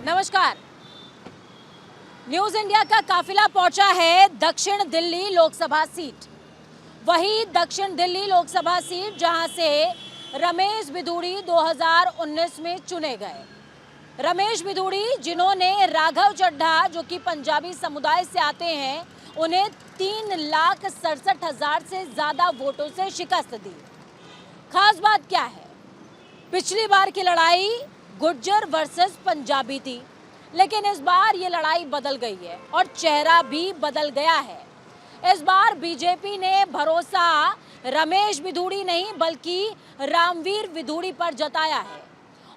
नमस्कार। News India का काफिला पहुंचा है दक्षिण दिल्ली लोकसभा सीट। वही दक्षिण दिल्ली लोकसभा सीट जहां से रमेश बिधूड़ी 2019 में चुने गए। रमेश बिधूड़ी जिन्होंने राघव चड्ढा जो कि पंजाबी समुदाय से आते हैं उन्हें 3,67,000 से ज्यादा वोटों से शिकस्त दी। खास बात क्या है, पिछली बार की लड़ाई गुर्जर वर्सेस पंजाबी थी, लेकिन इस बार ये लड़ाई बदल गई है और चेहरा भी बदल गया है। इस बार बीजेपी ने भरोसा रमेश बिधूड़ी नहीं बल्कि रामवीर बिधूड़ी पर जताया है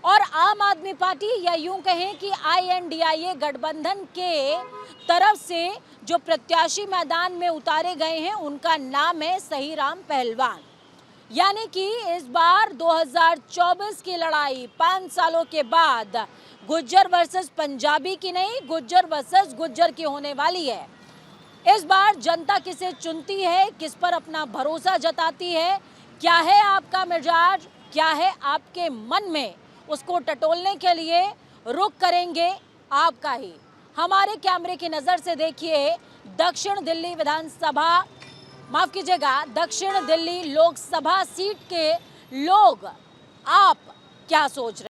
और आम आदमी पार्टी या यूं कहें कि INDIA गठबंधन के तरफ से जो प्रत्याशी मैदान में उतारे गए हैं उनका नाम है सहीराम पहलवान। यानी कि इस बार 2024 की लड़ाई 5 सालों के बाद गुर्जर वर्सेस पंजाबी की नहीं, गुर्जर वर्सेस गुर्जर की होने वाली है। इस बार जनता किसे चुनती है, किस पर अपना भरोसा जताती है, क्या है आपका मिजाज, क्या है आपके मन में, उसको टटोलने के लिए रुख करेंगे आपका ही। हमारे कैमरे की नजर से देखिए दक्षिण दिल्ली विधानसभा, माफ कीजिएगा, दक्षिण दिल्ली लोकसभा सीट के लोग आप क्या सोच रहे हैं।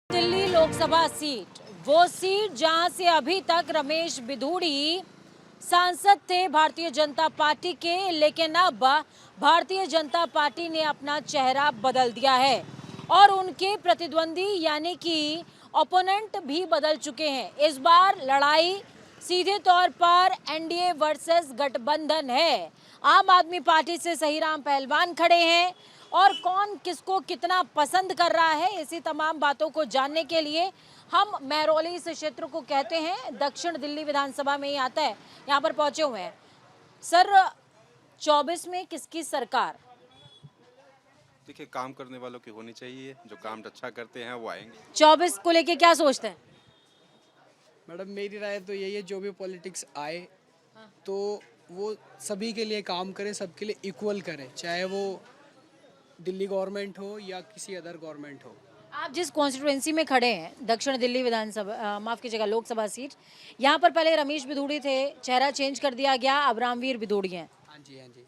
दिल्ली लोकसभा सीट वो सीट जहां से अभी तक रमेश बिधूड़ी सांसद थे भारतीय जनता पार्टी के, लेकिन अब भारतीय जनता पार्टी ने अपना चेहरा बदल दिया है और उनके प्रतिद्वंदी यानी कि ओपोनेंट भी बदल चुके हैं। इस बार लड़ाई सीधे तौर पर NDA वर्सेस गठबंधन है। आम आदमी पार्टी से सहीराम पहलवान खड़े हैं और कौन किसको कितना पसंद कर रहा है, इसी तमाम बातों को जानने के लिए हम महरौली इस क्षेत्र को कहते हैं, दक्षिण दिल्ली विधानसभा में ही आता है, यहाँ पर पहुंचे हुए हैं। सर 24 में किसकी सरकार? देखिए, काम करने वालों की होनी चाहिए, जो काम अच्छा करते हैं वो आएंगे। 24 को लेके क्या सोचते हैं? मैडम मेरी राय तो यही है, जो भी पॉलिटिक्स आए तो वो सभी के लिए काम करे, सबके लिए इक्वल करे, चाहे वो दिल्ली गवर्नमेंट हो या किसी अदर गवर्नमेंट हो। आप जिस कॉन्स्टिट्यूएंसी में खड़े हैं दक्षिण दिल्ली विधानसभा, माफ कीजिएगा लोकसभा सीट, यहाँ पर पहले रमेश बिधूड़ी थे, चेहरा चेंज कर दिया गया, अब रामवीर बिधूड़ी हैं। हाँ जी, हाँ जी।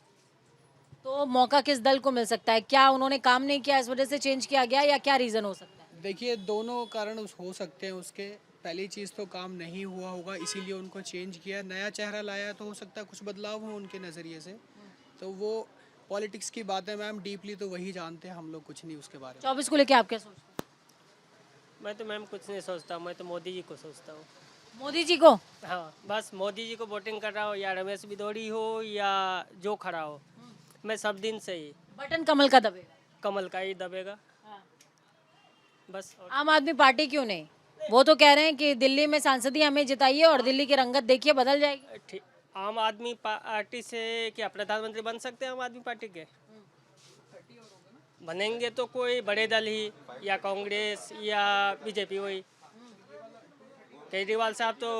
तो मौका किस दल को मिल सकता है? क्या उन्होंने काम नहीं किया इस वजह से चेंज किया गया या क्या रीजन हो सकता है? देखिए, दोनों कारण हो सकते हैं उसके। पहली चीज़ तो काम नहीं हुआ होगा, इसीलिए उनको चेंज किया। नया चेहरा लाया तो हो सकता है कुछ बदलाव हो उनके नज़रिए से। तो वो पॉलिटिक्स की बात है मैम, डीपली तो वही जानते हैं, हम लोग कुछ नहीं उसके बारे में। 24 को लेके आप क्या सोचते हैं? मैं तो मैम कुछ नहीं सोचता, मैं तो मोदी जी को सोचता हूँ। मोदी जी को? हाँ, बस मोदी जी को वोटिंग कर रहा हो, या रमेश बिधूड़ी हो या जो खड़ा हो, मैं सब दिन से ही बटन कमल का दबेगा। कमल का ही दबेगा बस। आम आदमी पार्टी क्यों नहीं? वो तो कह रहे हैं कि दिल्ली में सांसदी हमें जिताइए और दिल्ली की रंगत देखिए बदल जाएगी। ठीक, आम आदमी पार्टी से क्या प्रधानमंत्री बन सकते हैं? आम आदमी पार्टी के बनेंगे तो कोई बड़े दल ही, या कांग्रेस या बीजेपी। वही केजरीवाल साहब तो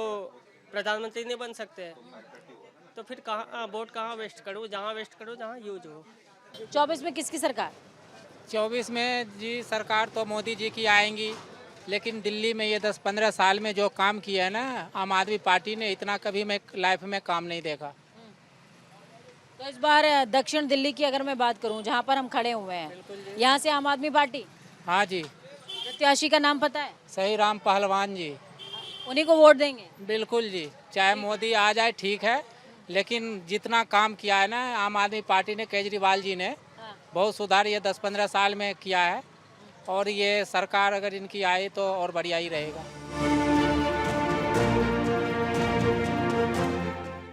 प्रधानमंत्री नहीं बन सकते हैं, तो फिर कहाँ वोट कहाँ वेस्ट करूँ? जहाँ वेस्ट करूँ जहाँ यूज हो। 24 में किसकी सरकार? 24 में जी सरकार तो मोदी जी की आएंगी, लेकिन दिल्ली में ये 10-15 साल में जो काम किया है ना आम आदमी पार्टी ने, इतना कभी मैं लाइफ में काम नहीं देखा। तो इस बार दक्षिण दिल्ली की अगर मैं बात करूं जहां पर हम खड़े हुए हैं, यहाँ से आम आदमी पार्टी हाँ जी, प्रत्याशी का नाम पता है? सहीराम पहलवान जी। उन्हीं को वोट देंगे? बिल्कुल जी, चाहे मोदी आ जाए ठीक है, लेकिन जितना काम किया है ना आम आदमी पार्टी ने, केजरीवाल जी ने बहुत सुधार ये 10-15 साल में किया है, और ये सरकार अगर इनकी आए तो और बढ़िया ही रहेगा।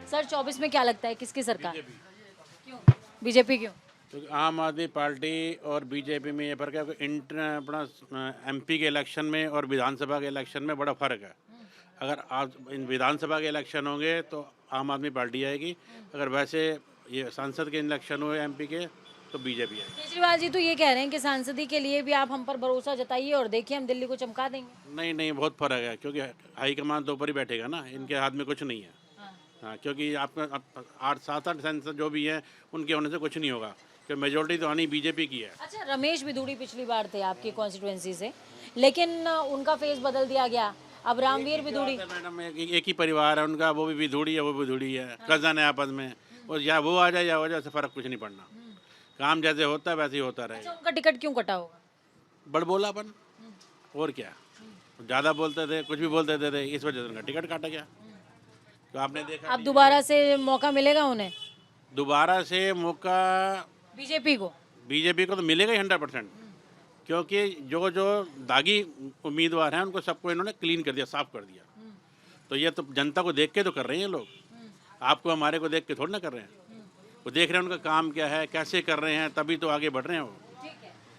सर 24 में क्या लगता है किसकी सरकार? क्यों बीजेपी? क्यों? क्योंकि आम आदमी पार्टी और बीजेपी में ये फर्क है कि अपना MP के इलेक्शन में और विधानसभा के इलेक्शन में बड़ा फर्क है। अगर आज इन विधानसभा के इलेक्शन होंगे तो आम आदमी पार्टी आएगी, अगर वैसे ये सांसद के इलेक्शन हुए MP के तो बीजेपी आएगी। केजरीवाल जी तो ये कह रहे हैं कि सांसदी के लिए भी आप हम पर भरोसा जताइए और देखिए हम दिल्ली को चमका देंगे। नहीं नहीं, बहुत फर्क है, क्योंकि हाईकमान तो ऊपर ही बैठेगा ना, इनके हाथ में कुछ नहीं है। हाँ, क्योंकि आपका 8-7 सेंसर जो भी हैं उनके होने से कुछ नहीं होगा, क्योंकि मेजोरिटी तो आनी बीजेपी की है। अच्छा, रमेश बिधूड़ी पिछली बार थे आपकी कॉन्स्टिट्यूएंसी से, लेकिन उनका फेस बदल दिया गया, अब रामवीर बिधूड़ी। मैडम एक ही परिवार है उनका, वो भी विधूड़ी है, वो विधूड़ी है, कजन है आपस में, और या वो आ जाए या हो जाए, से फर्क कुछ नहीं पड़ना। काम जैसे होता है वैसे ही होता अच्छा, रहेगा। उनका टिकट क्यों कटा होगा? बड़बोलापन, और क्या, ज़्यादा बोलते थे, कुछ भी बोलते थे, इस वजह से उनका टिकट काटा गया। तो आपने देखा अब दोबारा से मौका मिलेगा उन्हें, दोबारा से मौका बीजेपी को तो मिलेगा ही 100%, क्योंकि जो जो दागी उम्मीदवार हैं उनको सबको इन्होंने क्लीन कर दिया, साफ कर दिया। तो ये तो जनता को देख के तो कर रहे हैं लोग, आपको हमारे को देख के थोड़ी ना कर रहे हैं। वो देख रहे हैं उनका काम क्या है, कैसे कर रहे हैं, तभी तो आगे बढ़ रहे हैं वो।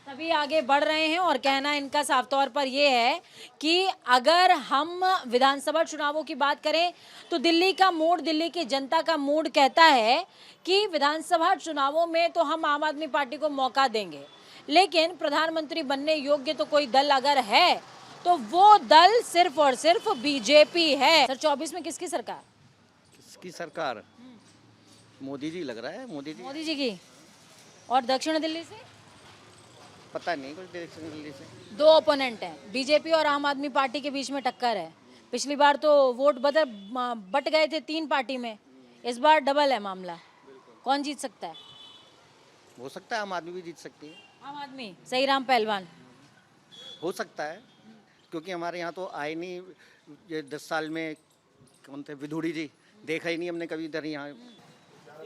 तभी आगे बढ़ रहे हैं। और कहना इनका साफ तौर पर ये है कि अगर हम विधानसभा चुनावों की बात करें तो दिल्ली का मूड, दिल्ली की जनता का मूड कहता है कि विधानसभा चुनावों में तो हम आम आदमी पार्टी को मौका देंगे, लेकिन प्रधानमंत्री बनने योग्य तो कोई दल अगर है तो वो दल सिर्फ और सिर्फ बीजेपी है। सर, 24 में किसकी सरकार? किसकी सरकार? मोदी जी लग रहा है, मोदी जी। मोदी जी की। और दक्षिण दिल्ली से पता नहीं कुछ डायरेक्शन दिल्ली से। दो ओपोनेंट हैं, बीजेपी और आम आदमी पार्टी के बीच में टक्कर है। पिछली बार तो वोट बट गए थे 3 पार्टी में, इस बार डबल है मामला। कौन जीत सकता है? हो सकता है आम आदमी भी जीत सकती है। आम आदमी, सही राम पहलवान। हो सकता है, क्योंकि हमारे यहाँ तो आए नहीं ये 10 साल में। कौन थे विधूड़ी जी? देखा ही नहीं हमने कभी इधर यहाँ।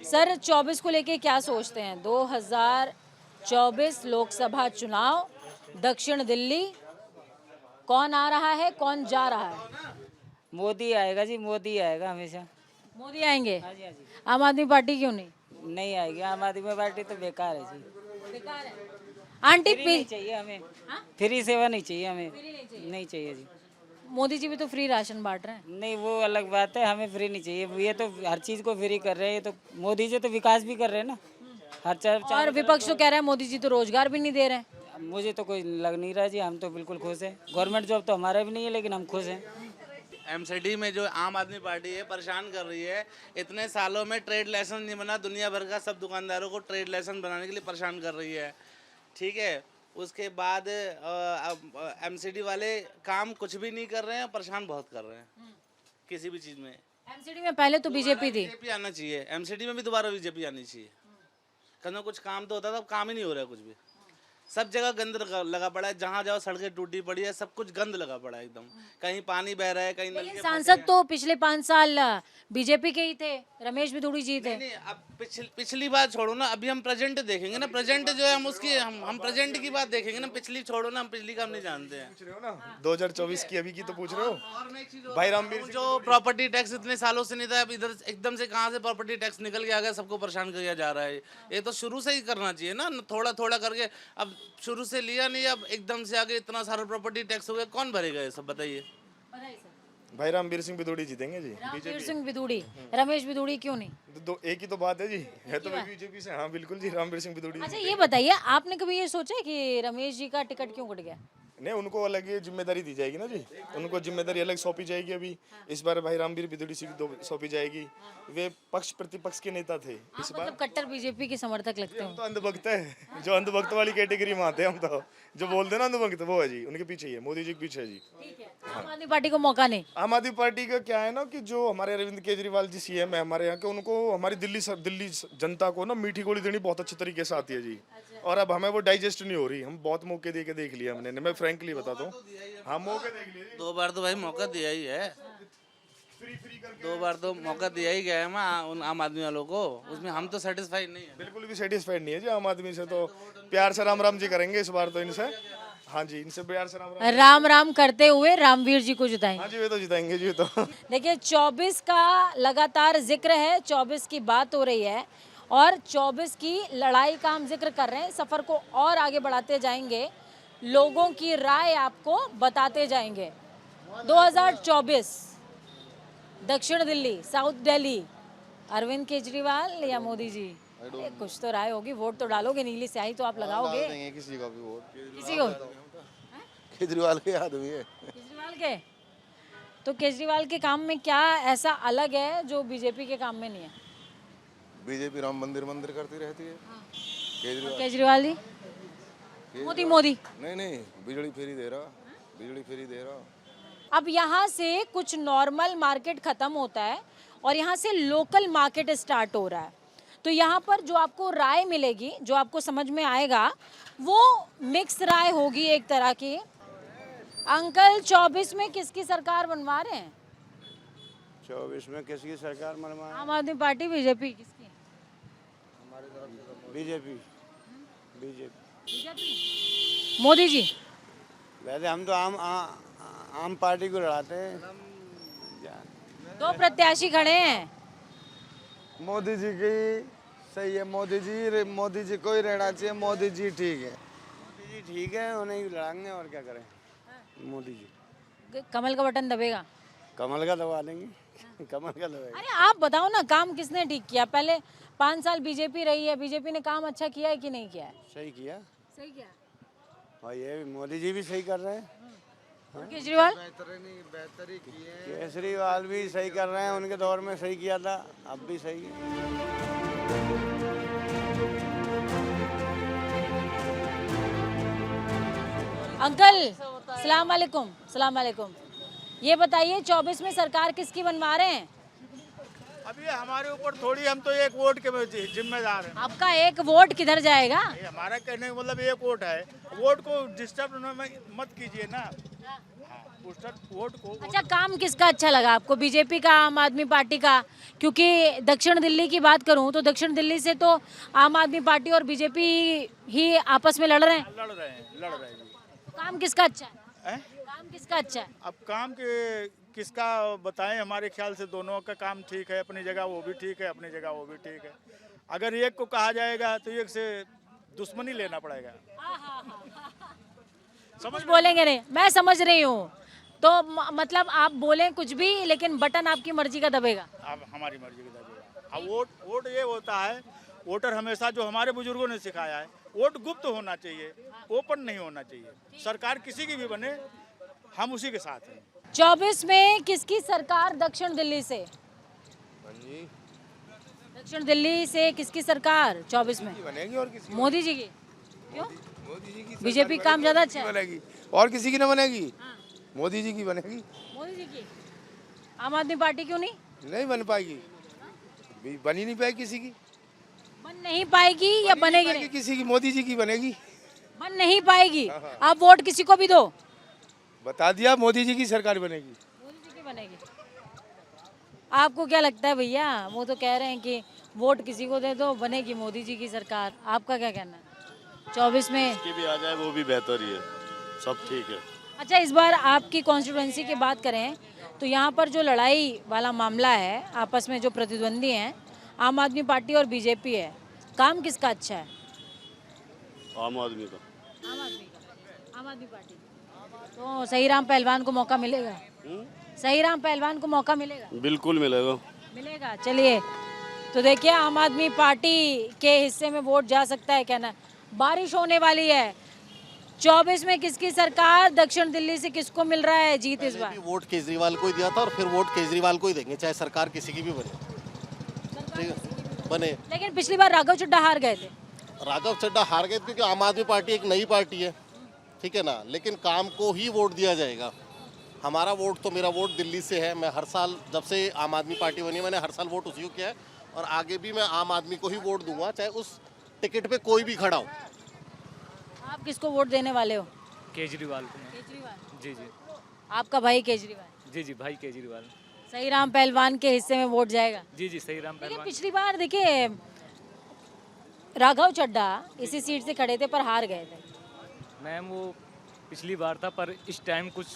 सर, 24 को लेके क्या सोचते हैं? 2024 लोकसभा चुनाव, दक्षिण दिल्ली, कौन आ रहा है, कौन जा रहा है? मोदी आएगा जी, मोदी आएगा हमेशा। मोदी आएंगे। हाँ जी, हाँ जी। आम आदमी पार्टी क्यों नहीं? नहीं आएगी आम आदमी पार्टी, तो बेकार है जी। बेकार है। आंटी फ्री नहीं चाहिए हमें, फ्री सेवा नहीं चाहिए हमें, नहीं चाहिए जी। मोदी जी भी तो फ्री राशन बांट रहे हैं। नहीं, वो अलग बात है, हमें फ्री नहीं चाहिए। ये तो हर चीज़ को फ्री कर रहे हैं, ये तो मोदी जी तो विकास भी कर रहे हैं ना हर और विपक्ष तो कह रहा है मोदी जी तो रोजगार भी नहीं दे रहे हैं। मुझे तो कोई लग नहीं रहा जी, हम तो बिल्कुल खुश हैं। गवर्नमेंट जॉब तो हमारा भी नहीं है, लेकिन हम खुश हैं। एमसीडी में जो आम आदमी पार्टी है परेशान कर रही है। इतने सालों में ट्रेड लाइसेंस नहीं बना, दुनिया भर का सब दुकानदारों को ट्रेड लाइसेंस बनाने के लिए परेशान कर रही है। ठीक है, उसके बाद एमसीडी वाले काम कुछ भी नहीं कर रहे हैं, परेशान बहुत कर रहे हैं किसी भी चीज़ में। एमसीडी में पहले तो बीजेपी थी। बीजेपी आना चाहिए, एमसीडी में भी दोबारा बीजेपी आनी चाहिए। कहीं कुछ काम तो होता था, अब काम ही नहीं हो रहा है कुछ भी। सब जगह गंद लगा पड़ा है, जहाँ जाओ सड़कें टूटी पड़ी है, सब कुछ गंद लगा पड़ा है एकदम। कहीं पानी बह रहा है, कहीं नलके। सांसद तो पिछले 5 साल बीजेपी के ही थे, रमेश बिधूड़ी जी थे। नहीं, अब पिछली बात छोड़ो ना, अभी हम प्रेजेंट देखेंगे ना। प्रेजेंट जो है हम उसकी हम प्रेजेंट की बात देखेंगे ना, पिछली छोड़ो ना, हम पिछली का हम नहीं जानते हैं। पूछ रहे हो ना 2024 की, अभी की तो पूछ रहे हो भाई रामवीर जो प्रॉपर्टी टैक्स इतने सालों से नहीं था, अब इधर एकदम से कहाँ से प्रॉपर्टी टैक्स निकल के आ गया, सबको परेशान किया जा रहा है। ये तो शुरू से ही करना चाहिए ना, थोड़ा थोड़ा करके। अब शुरू से लिया नहीं, अब एकदम से आगे इतना सारा प्रॉपर्टी टैक्स हो गया, कौन भरेगा ये सब बताइए? भाई रामवीर सिंह बिधूड़ी जीतेंगे जी। रामवीर सिंह बिधूड़ी, रमेश बिधूड़ी क्यों नहीं? दो एक ही तो बात है जी, है तो बीजेपी से। हाँ बिल्कुल जी, रामवीर सिंह बिधूड़ी। अच्छा, ये बताइए, आपने कभी ये सोचा है कि रमेश जी का टिकट क्यों कट गया? नहीं, उनको अलग ये जिम्मेदारी दी जाएगी ना जी, उनको जिम्मेदारी अलग सौंपी जाएगी। अभी इस बार भाई रामवीर बिधूड़ी सिंह सौंपी जाएगी। वे पक्ष प्रतिपक्ष के नेता थे, इस बार मतलब कट्टर बीजेपी के समर्थक लगते हम हो। तो अंधभक्त है, जो अंधभक्त वाली कैटेगरी में आते हैं हम तो। जो बोलते हैं ना अंधभक्त, वो है जी, उनके पीछे ही है, मोदी जी के पीछे है जी। आम आदमी पार्टी को मौका नहीं। आम आदमी पार्टी का क्या है ना कि जो हमारे अरविंद केजरीवाल जी सीएम है हमारे यहाँ के, उनको हमारी दिल्ली जनता को ना मीठी गोली देनी बहुत अच्छे तरीके से आती है जी। और अब हमें वो डाइजेस्ट नहीं हो रही। हम बहुत मौके दे के देख लिया हमने, मैं फ्रैंकली बताता हूँ, हम मौके देख लिए। 2 बार तो भाई मौका दिया ही है, 2 बार तो मौका दिया ही गया है उन आम आदमी वालों को। उसमें हम तो सेटिस्फाइड नहीं है, बिल्कुल भी सेटिस्फाइड नहीं है जी आम आदमी से। तो प्यार से राम राम जी करेंगे इस बार तो इनसे। हाँ जी, इनसे प्यार से राम राम करते हुए रामवीर जी को जिताएंगे। हाँ जी, वे तो जिताएंगे जी। तो देखिए, 24 का लगातार जिक्र है, 24 की बात हो रही है और 24 की लड़ाई का हम जिक्र कर रहे हैं। सफर को और आगे बढ़ाते जाएंगे, लोगों की राय आपको बताते जाएंगे। 2024 दक्षिण दिल्ली, साउथ दिल्ली, अरविंद केजरीवाल या मोदी जी? कुछ तो राय होगी, वोट तो डालोगे, नीली स्याही तो आप लगाओगे। किसी का भी वोट, किसी को? केजरीवाल के आदमी है। केजरीवाल के? तो केजरीवाल के काम में क्या ऐसा अलग है जो बीजेपी के काम में नहीं है? बीजेपी राम मंदिर मंदिर करती रहती है। केजरीवाल केजरीवाल जी, मोदी नहीं बिजली फ्री दे रहा, बिजली फ्री दे रहा। अब यहाँ से कुछ नॉर्मल मार्केट खत्म होता है और यहाँ से लोकल मार्केट स्टार्ट हो रहा है। तो यहाँ पर जो आपको राय मिलेगी, जो आपको समझ में आएगा, वो मिक्स राय होगी एक तरह की। अंकल 24 में किसकी सरकार बनवा रहे हैं? 24 में किसकी सरकार मनवा? आम आदमी पार्टी, बीजेपी? किसकी? बीजेपी। मोदी जी? वैसे हम तो आम पार्टी को लड़ाते हैं। दो प्रत्याशी खड़े हैं। मोदी जी की सही है, मोदी जी को ही रहना चाहिए। मोदी जी ठीक है, मोदी जी ठीक है, उन्हें ही लड़ाएंगे और क्या करें। मोदी जी कमल का बटन दबेगा? कमल का दबा देंगे। कमल का दबाएगा। अरे आप बताओ ना, काम किसने ठीक किया? पहले 5 साल बीजेपी रही है, बीजेपी ने काम अच्छा किया है कि नहीं किया है? सही किया। सही किया। और ये मोदी जी भी सही कर रहे हैं। केजरीवाल? बेहतरी की है। केजरीवाल भी सही कर रहे हैं, उनके दौर में सही किया था, अब भी सही है। अंकल सलाम वालेकुम। सलाम वालेकुम। ये बताइए 24 में सरकार किसकी बनवा रहे हैं? अभी हमारे ऊपर थोड़ी, हम तो एक वोट के जिम्मेदार हैं। आपका एक वोट किधर जाएगा? ये हमारा कहने का मतलब एक वोट है, वोट को डिस्टर्ब मत कीजिए ना। वोट को। अच्छा, काम किसका अच्छा लगा आपको, बीजेपी का, आम आदमी पार्टी का? क्योंकि दक्षिण दिल्ली की बात करूं तो दक्षिण दिल्ली से तो आम आदमी पार्टी और बीजेपी ही आपस में लड़ रहे हैं। लड़ रहे हैं। काम किसका अच्छा है? काम किसका अच्छा है? अब काम के किसका बताएं, हमारे ख्याल से दोनों का काम ठीक है, अपनी जगह वो भी ठीक है, अपनी जगह वो भी ठीक है। अगर एक को कहा जाएगा तो एक से दुश्मनी लेना पड़ेगा। कुछ बोलेंगे नहीं, मैं समझ रही हूँ। तो मतलब आप बोलें कुछ भी, लेकिन बटन आपकी मर्जी का दबेगा। अब हमारी मर्जी का दबेगा। अब वोट ये होता है, वोटर हमेशा जो हमारे बुजुर्गों ने सिखाया है, वोट गुप्त होना चाहिए, ओपन नहीं होना चाहिए। सरकार किसी की भी बने, हम उसी के साथ हैं। 24 में किसकी सरकार दक्षिण दिल्ली से? दक्षिण दिल्ली से किसकी सरकार 24 में बनेगी? और किसी मोदी जी की? क्यों? मोदी जी की बीजेपी काम ज्यादा अच्छा है। बनेगी और किसी की ना बनेगी। मोदी जी की बनेगी। मोदी जी की। आम आदमी पार्टी क्यों नहीं? नहीं बन पाएगी, बन ही नहीं पाएगी किसी की। बन नहीं पाएगी या बनेगी नहीं? किसी की, मोदी जी की बनेगी। बन नहीं पाएगी। आप वोट किसी को भी दो। बता दिया, मोदी जी की सरकार बनेगी। मोदी जी की बनेगी। आपको क्या लगता है भैया? वो तो कह रहे हैं कि वोट किसी को दे दो, बनेगी मोदी जी की सरकार। आपका क्या कहना है? 24 में की भी आ जाए वो भी बेहतर ही है, सब ठीक है। अच्छा, इस बार आपकी कॉन्स्टिट्यूएंसी की बात करें तो यहाँ पर जो लड़ाई वाला मामला है, आपस में जो प्रतिद्वंदी हैं, आम आदमी पार्टी और बीजेपी है, काम किसका अच्छा है? आम आदमी का। आम आदमी का। आम आदमी पार्टी। तो सही राम पहलवान को मौका मिलेगा? सही राम पहलवान को मौका मिलेगा? बिल्कुल मिलेगा। मिलेगा। चलिए, तो देखिए आम आदमी पार्टी के हिस्से में वोट जा सकता है। कहना बारिश होने वाली है। 24 में किसकी सरकार दक्षिण दिल्ली से किसको मिल रहा है जीत इस बार? वोट केजरीवाल को ही दिया था और फिर वोट केजरीवाल को ही देंगे, चाहे सरकार किसी की भी बने। ठीक है, बने। लेकिन पिछली बार राघव चड्ढा हार गए थे। राघव चड्ढा हार गए क्योंकि आम आदमी पार्टी एक नई पार्टी है, ठीक है ना, लेकिन काम को ही वोट दिया जाएगा। हमारा वोट तो, मेरा वोट दिल्ली से है। मैं हर साल, जब से आम आदमी पार्टी बनी, मैंने हर साल वोट उसी को किया है और आगे भी मैं आम आदमी को ही वोट दूंगा, चाहे उस टिकट पे कोई भी खड़ा हो। आप किसको वोट देने वाले हो? केजरीवाल को। केजरीवाल? जी जी। आपका भाई केजरीवाल? जी जी, भाई केजरीवाल। सही राम पहलवान के हिस्से में वोट जाएगा? जी जी, सही राम पहलवान। पिछली बार देखिए राघव चड्ढा इसी सीट से खड़े थे पर हार गए थे। मैम वो पिछली बार था, पर इस टाइम कुछ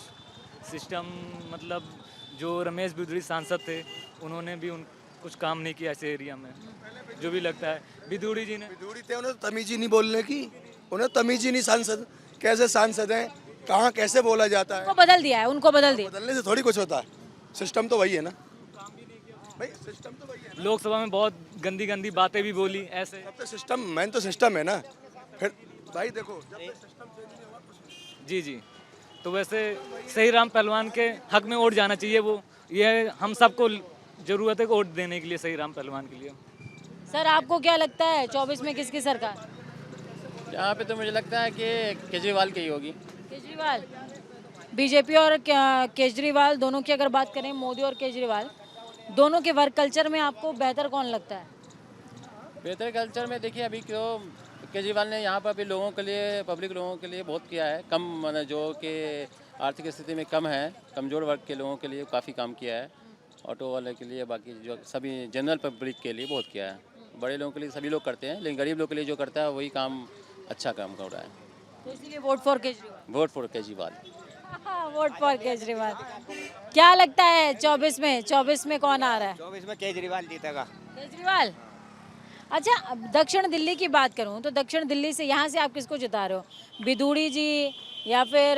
सिस्टम, मतलब जो रमेश बिधूड़ी सांसद थे, उन्होंने भी कुछ काम नहीं किया ऐसे एरिया में, जो भी लगता है। बिधूड़ी जी ने, बिधूड़ी थे, उन्हें तमीज ही नहीं बोलने की, उन्हें तमीज ही नहीं। सांसद कैसे सांसद हैं, कहाँ कैसे बोला जाता है? उनको बदल दिया है, उनको बदल दिया। बदलने से थोड़ी कुछ होता है, सिस्टम तो वही है ना भाई, सिस्टम तो वही है। लोकसभा में बहुत गंदी गंदी बातें भी बोली ऐसे। अब तो सिस्टम, मेन तो सिस्टम है ना। फिर भाई देखो, जब तक सिस्टम चेंज नहीं होगा कुछ नहीं। जी जी, तो वैसे सही राम पहलवान के हक में वोट जाना चाहिए। वो ये हम सबको ज़रूरत है वोट देने के लिए सही राम पहलवान के लिए। सर आपको क्या लगता है 24 में किसकी सरकार? यहाँ पे तो मुझे लगता है कि केजरीवाल की ही होगी। केजरीवाल। बीजेपी और केजरीवाल दोनों की अगर बात करें, मोदी और केजरीवाल दोनों के वर्क कल्चर में आपको बेहतर कौन लगता है? बेहतर कल्चर में देखिए अभी क्यों केजरीवाल ने यहाँ पर अभी लोगों के लिए, पब्लिक लोगों के लिए बहुत किया है। कम माने जो कि आर्थिक स्थिति में कम है, कमज़ोर वर्ग के लोगों के लिए काफ़ी काम किया है। ऑटो वाले के लिए, बाकी जो सभी जनरल पब्लिक के लिए बहुत किया है। बड़े लोगों के लिए सभी लोग करते हैं, लेकिन गरीब लोगों के लिए जो करता है वही काम अच्छा काम कर रहा है। तो इसलिए vote for Kejriwal. Vote for Kejriwal. Vote for Kejriwal. क्या लगता है 24 में कौन आ रहा है? 24 में केजरीवाल जीतेगा। केजरीवाल। अच्छा, अब दक्षिण दिल्ली की बात करूं तो दक्षिण दिल्ली से यहाँ से आप किसको जिता रहे हो? बिधूड़ी जी या फिर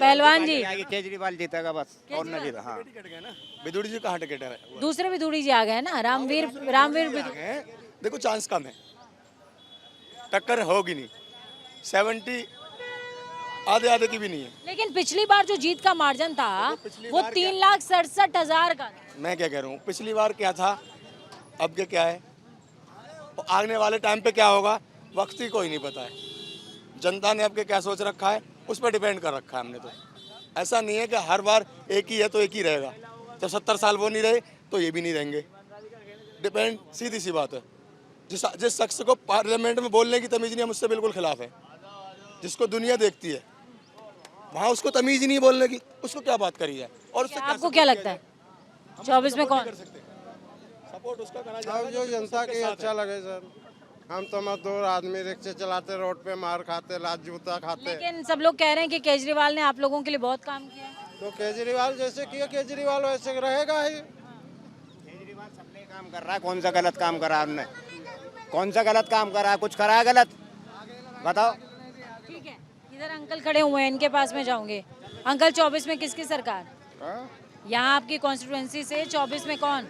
पहलवान जी? केजरीवाल जीतेगा बस, और ना जीता। हाँ, बिधूड़ी जी कहाँ टिकट है? दूसरे बिधूड़ी जी आ गए ना, रामवीर बिधूड़ी। देखो चांस कम है, टक्कर होगी नहीं। 70 आधे की भी नहीं है। लेकिन पिछली बार जो जीत का मार्जिन था वो 3,67,000 का। मैं क्या कह रहा हूँ, पिछली बार क्या था, अब के क्या है, आने वाले टाइम पे क्या होगा वक्त ही कोई नहीं पता है। जनता ने अब के क्या सोच रखा है उस पर डिपेंड कर रखा है हमने। तो ऐसा नहीं है कि हर बार एक ही है तो एक ही रहेगा। जब 70 साल वो नहीं रहे तो ये भी नहीं रहेंगे। डिपेंड, सीधी सी बात है। जिस शख्स को पार्लियामेंट में बोलने की तमीज़ नहीं है, मुझसे बिल्कुल खिलाफ है। जिसको दुनिया देखती है वहाँ उसको तमीज़ ही नहीं बोलने की, उसको क्या बात करी जाए। और आपको क्या लगता है 24 में कौन? सपोर्ट उसका करना अब जो जनता की अच्छा लगे सर। हम तो मजदूर आदमी, रिक्शे चलाते, रोड पे मार खाते, लात जूता खाते। लेकिन सब लोग कह रहे हैं कि केजरीवाल ने आप लोगों के लिए बहुत काम किया। तो केजरीवाल जैसे किया, केजरीवाल वैसे रहेगा ही। केजरीवाल सबने काम कर रहा है, कौन सा गलत काम करा हमने? कौन सा गलत काम करा? कुछ करा है गलत? बताओ। ठीक है, इधर अंकल खड़े हुए हैं, इनके पास में जाऊंगे। अंकल 24 में किसकी सरकार? यहाँ आपकी कॉन्स्टिट्यूएंसी से 24 में कौन?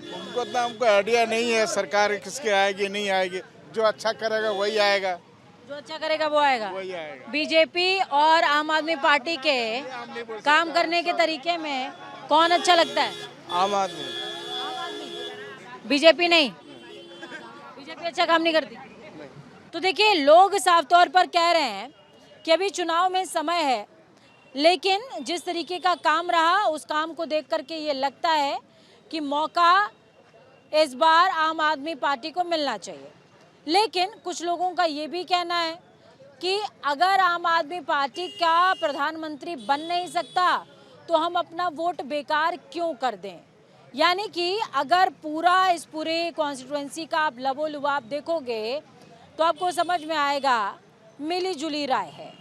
हमको आइडिया नहीं है सरकार किसकी आएगी नहीं आएगी। जो अच्छा करेगा वही आएगा। जो अच्छा करेगा वो आएगा। बीजेपी और आम आदमी पार्टी के काम करने के तरीके में कौन अच्छा लगता है? आम आदमी। बीजेपी नहीं? बीजेपी अच्छा काम नहीं करती? तो देखिए, लोग साफ तौर पर कह रहे हैं कि अभी चुनाव में समय है, लेकिन जिस तरीके का काम रहा उस काम को देख करके ये लगता है कि मौका इस बार आम आदमी पार्टी को मिलना चाहिए। लेकिन कुछ लोगों का ये भी कहना है कि अगर आम आदमी पार्टी का प्रधानमंत्री बन नहीं सकता तो हम अपना वोट बेकार क्यों कर दें। यानी कि अगर इस पूरे कॉन्स्टिट्यूएंसी का आप लबो लुबाब देखोगे तो आपको समझ में आएगा मिली जुली राय है।